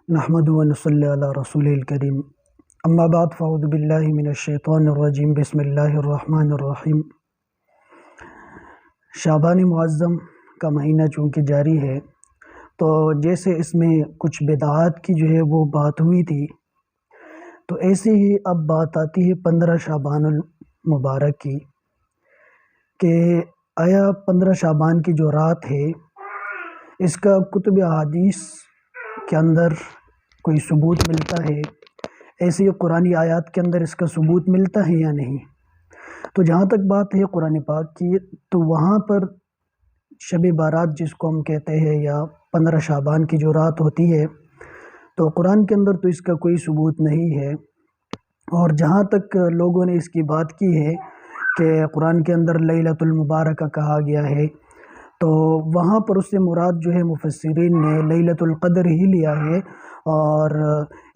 نحمد و نصلی علی رسول الکریم اما بعد فاعوذ باللہ من الشیطان الرجیم بسم اللہ الرحمن الرحیم۔ شعبان معظم کا مہینہ چونکہ جاری ہے تو جیسے اس میں کچھ بدعات کی جو ہے وہ بات ہوئی تھی، تو ایسے ہی اب بات آتی ہے 15 شعبان المبارک کی کہ آیا 15 شعبان کی جو رات ہے اس کا کتب احادیث کے اندر کوئی ثبوت ملتا ہے، ایسی قرآنی آیات کے اندر اس کا ثبوت ملتا ہے یا نہیں؟ تو جہاں تک بات ہے قرآن پاک کی، تو وہاں پر شب بارات جس کو ہم کہتے ہیں یا 15 شعبان کی جو رات ہوتی ہے، تو قرآن کے اندر تو اس کا کوئی ثبوت نہیں ہے۔ اور جہاں تک لوگوں نے اس کی بات کی ہے کہ قرآن کے اندر لیلۃ المبارکہ کہا گیا ہے، تو وہاں پر اس سے مراد جو ہے مفسرین نے لیلۃ القدر ہی لیا ہے اور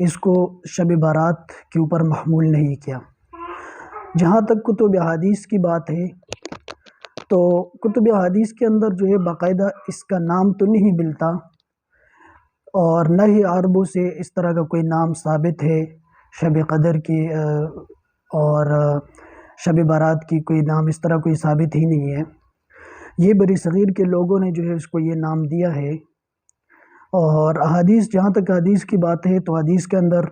اس کو شب بارات کے اوپر محمول نہیں کیا۔ جہاں تک کتب احادیث کی بات ہے تو کتب احادیث کے اندر جو ہے باقاعدہ اس کا نام تو نہیں ملتا، اور نہ ہی عربوں سے اس طرح کا کوئی نام ثابت ہے شب قدر کی اور شب بارات کی کوئی نام اس طرح کوئی ثابت ہی نہیں ہے۔ یہ بری صغیر کے لوگوں نے جو ہے اس کو یہ نام دیا ہے۔ اور احادیث، جہاں تک حدیث کی بات ہے تو حدیث کے اندر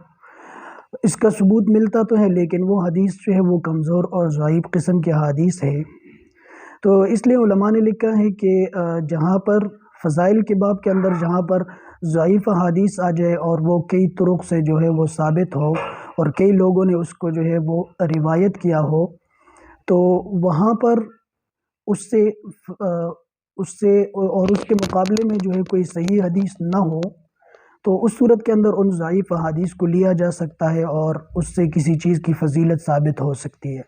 اس کا ثبوت ملتا تو ہے، لیکن وہ حدیث جو ہے وہ کمزور اور ضعیف قسم کی حدیث ہے۔ تو اس لیے علماء نے لکھا ہے کہ جہاں پر فضائل کے باب کے اندر جہاں پر ضعیف حدیث آ جائے اور وہ کئی طرق سے جو ہے وہ ثابت ہو اور کئی لوگوں نے اس کو جو ہے وہ روایت کیا ہو، تو وہاں پر اس سے اور اس کے مقابلے میں جو ہے کوئی صحیح حدیث نہ ہو، تو اس صورت کے اندر ان ضعیف حدیث کو لیا جا سکتا ہے اور اس سے کسی چیز کی فضیلت ثابت ہو سکتی ہے۔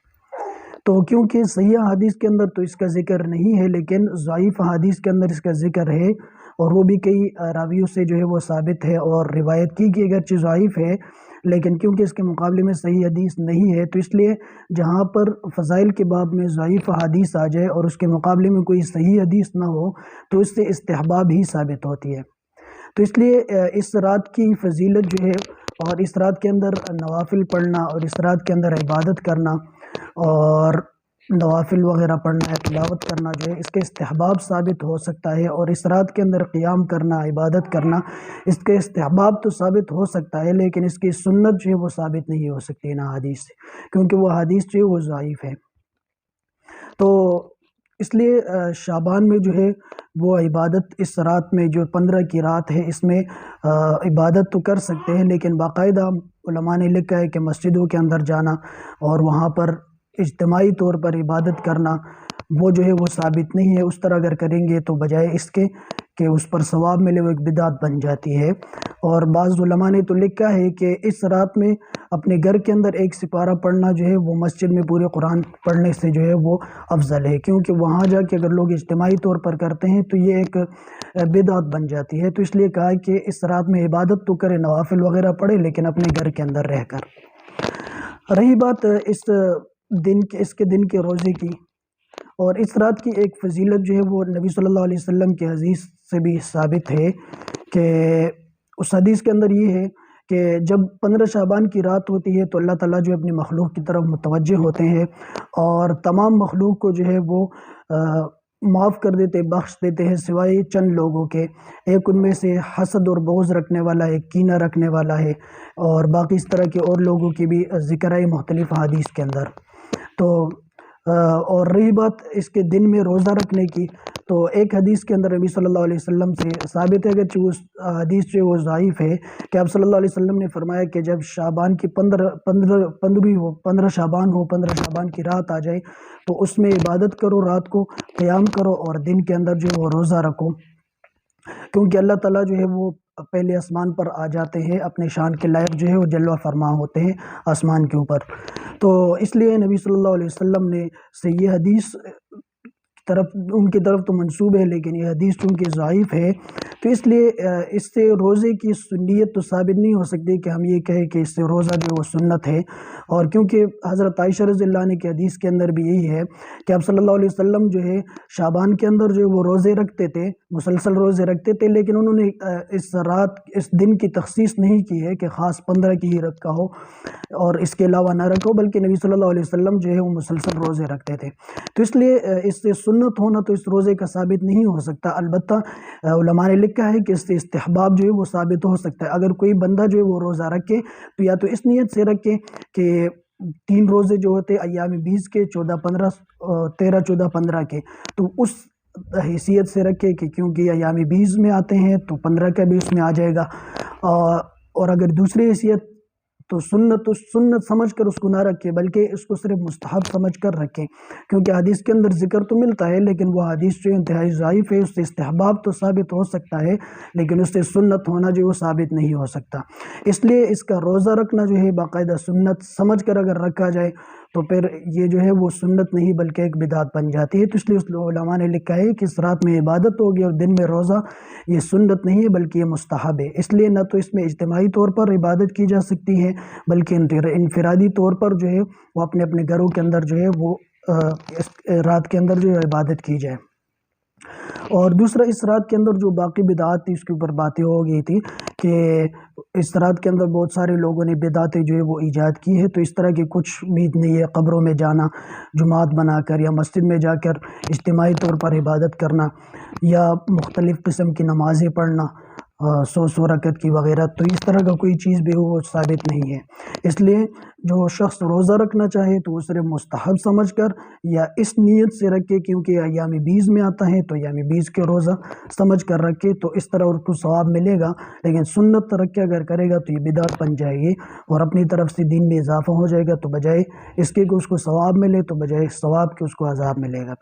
تو کیونکہ صحیح حدیث کے اندر تو اس کا ذکر نہیں ہے، لیکن ضعیف حدیث کے اندر اس کا ذکر ہے، اور وہ بھی کئی راویوں سے جو ہے وہ ثابت ہے اور روایت کی کہ اگرچہ ضعیف ہے لیکن کیونکہ اس کے مقابلے میں صحیح حدیث نہیں ہے، تو اس لیے جہاں پر فضائل کے باب میں ضعیف حدیث آ جائے اور اس کے مقابلے میں کوئی صحیح حدیث نہ ہو، تو اس سے استحباب ہی ثابت ہوتی ہے۔ تو اس لیے اس رات کی فضیلت جو ہے اور اس رات کے اندر نوافل پڑھنا اور اس رات کے اندر عبادت کرنا اور نوافل وغیرہ پڑھنا ہے، تلاوت کرنا جو ہے اس کے استحباب ثابت ہو سکتا ہے، اور اس رات کے اندر قیام کرنا، عبادت کرنا، اس کے استحباب تو ثابت ہو سکتا ہے، لیکن اس کی سنت جو ہے وہ ثابت نہیں ہو سکتی نا حدیث سے، کیونکہ وہ حدیث جو ہے وہ ضعیف ہے۔ تو اس لیے شعبان میں جو ہے وہ عبادت اس رات میں جو 15 کی رات ہے اس میں عبادت تو کر سکتے ہیں، لیکن باقاعدہ علماء نے لکھا ہے کہ مسجدوں کے اندر جانا اور وہاں پر اجتماعی طور پر عبادت کرنا وہ جو ہے وہ ثابت نہیں ہے۔ اس طرح اگر کریں گے تو بجائے اس کے کہ اس پر ثواب ملے وہ ایک بدعت بن جاتی ہے۔ اور بعض علماء نے تو لکھا ہے کہ اس رات میں اپنے گھر کے اندر ایک سپارہ پڑھنا جو ہے وہ مسجد میں پورے قرآن پڑھنے سے جو ہے وہ افضل ہے، کیونکہ وہاں جا کے اگر لوگ اجتماعی طور پر کرتے ہیں تو یہ ایک بدعت بن جاتی ہے۔ تو اس لیے کہا کہ اس رات میں عبادت تو کرے، نوافل وغیرہ پڑھے، لیکن اپنے گھر کے اندر رہ کر۔ رہی بات اس کے دن کے روزے کی، اور اس رات کی ایک فضیلت جو ہے وہ نبی صلی اللہ علیہ وسلم کے حدیث سے بھی ثابت ہے کہ اس حدیث کے اندر یہ ہے کہ جب 15 شعبان کی رات ہوتی ہے تو اللہ تعالیٰ جو اپنی مخلوق کی طرف متوجہ ہوتے ہیں اور تمام مخلوق کو جو ہے وہ معاف کر دیتے، بخش دیتے ہیں، سوائے چند لوگوں کے۔ ایک ان میں سے حسد اور بغض رکھنے والا ہے، کینہ رکھنے والا ہے، اور باقی اس طرح کے اور لوگوں کی بھی ذکر ہے مختلف حدیث کے اندر۔ تو اور رہی بات اس کے دن میں روزہ رکھنے کی، تو ایک حدیث کے اندر نبی صلی اللہ علیہ وسلم سے ثابت ہے، اگرچہ وہ حدیث جو وہ ضعیف ہے، کہ آپ صلی اللہ علیہ وسلم نے فرمایا کہ جب شعبان کی 15 شعبان ہو، 15 شعبان کی رات آ جائے تو اس میں عبادت کرو، رات کو قیام کرو اور دن کے اندر جو ہے وہ روزہ رکھو، کیونکہ اللہ تعالیٰ جو ہے وہ پہلے آسمان پر آ جاتے ہیں، اپنے شان کے لائق جو ہے وہ جلوہ فرما ہوتے ہیں آسمان کے اوپر۔ تو اس لیے نبی صلی اللہ علیہ وسلم نے سے یہ حدیث ان کی طرف تو منسوب ہے، لیکن یہ حدیث چونکہ ضعیف ہے تو اس لیے اس سے روزے کی سنیت تو ثابت نہیں ہو سکتی کہ ہم یہ کہیں کہ اس سے روزہ جو وہ سنت ہے۔ اور کیونکہ حضرت عائشہ رضی اللہ عنہ کی حدیث کے اندر بھی یہی ہے کہ آپ صلی اللہ علیہ وسلم جو ہے شعبان کے اندر جو ہے وہ روزے رکھتے تھے، مسلسل روزے رکھتے تھے، لیکن انہوں نے اس دن کی تخصیص نہیں کی ہے کہ خاص 15 کی ہی رکھا ہو اور اس کے علاوہ نہ رکھو، بلکہ نبی صلی اللہ علیہ وسلم جو ہے وہ مسلسل روزے رکھتے تھے۔ تو اس لیے اس سے سنت ہونا تو اس روزے کا ثابت نہیں ہو سکتا، البتہ علماء نے لکھا ہے کہ اس سے استحباب جو ہے وہ ثابت ہو سکتا ہے۔ اگر کوئی بندہ جو ہے وہ روزہ رکھے تو یا تو اس نیت سے رکھے کہ 3 روزے جو ہوتے ایام 20 کے 14 15 13 14 15 کے، تو اس حیثیت سے رکھے کہ کیونکہ ایام 20 میں آتے ہیں تو 15 کا بھی اس میں آ جائے گا، اور اگر دوسری حیثیت تو سنت سمجھ کر اس کو نہ رکھے بلکہ اس کو صرف مستحب سمجھ کر رکھے، کیونکہ حدیث کے اندر ذکر تو ملتا ہے لیکن وہ حدیث جو انتہائی ضعیف ہے، اس سے استحباب تو ثابت ہو سکتا ہے لیکن اس سے سنت ہونا جو وہ ثابت نہیں ہو سکتا۔ اس لیے اس کا روزہ رکھنا جو ہے باقاعدہ سنت سمجھ کر اگر رکھا جائے تو پھر یہ جو ہے وہ سنت نہیں بلکہ ایک بدعت بن جاتی ہے۔ تو اس لیے علماء نے لکھا ہے کہ اس رات میں عبادت ہوگی اور دن میں روزہ، یہ سنت نہیں ہے بلکہ یہ مستحب ہے۔ اس لیے نہ تو اس میں اجتماعی طور پر عبادت کی جا سکتی ہے بلکہ انفرادی طور پر جو ہے وہ اپنے اپنے گھروں کے اندر جو ہے وہ اس رات کے اندر جو ہے عبادت کی جائے۔ اور دوسرا اس رات کے اندر جو باقی بدعات تھی اس کے اوپر باتیں ہو گئی تھی کہ اس رات کے اندر بہت سارے لوگوں نے بدعتیں جو ہے وہ ایجاد کی ہے، تو اس طرح کی کچھ امید نہیں ہے۔ قبروں میں جانا، جماعت بنا کر یا مسجد میں جا کر اجتماعی طور پر عبادت کرنا یا مختلف قسم کی نمازیں پڑھنا 100 رکعت کی وغیرہ، تو اس طرح کا کوئی چیز بھی وہ ثابت نہیں ہے۔ اس لیے جو شخص روزہ رکھنا چاہے تو وہ صرف مستحب سمجھ کر یا اس نیت سے رکھے کیونکہ ایام 20 میں آتا ہے تو ایام 20 کے روزہ سمجھ کر رکھے تو اس طرح اس کو ثواب ملے گا، لیکن سنت رکھ کے اگر کرے گا تو یہ بدعت بن جائے گی اور اپنی طرف سے دین میں اضافہ ہو جائے گا، تو بجائے اس کے کہ اس کو ثواب ملے تو بجائے ثواب کے اس کو عذاب ملے گا۔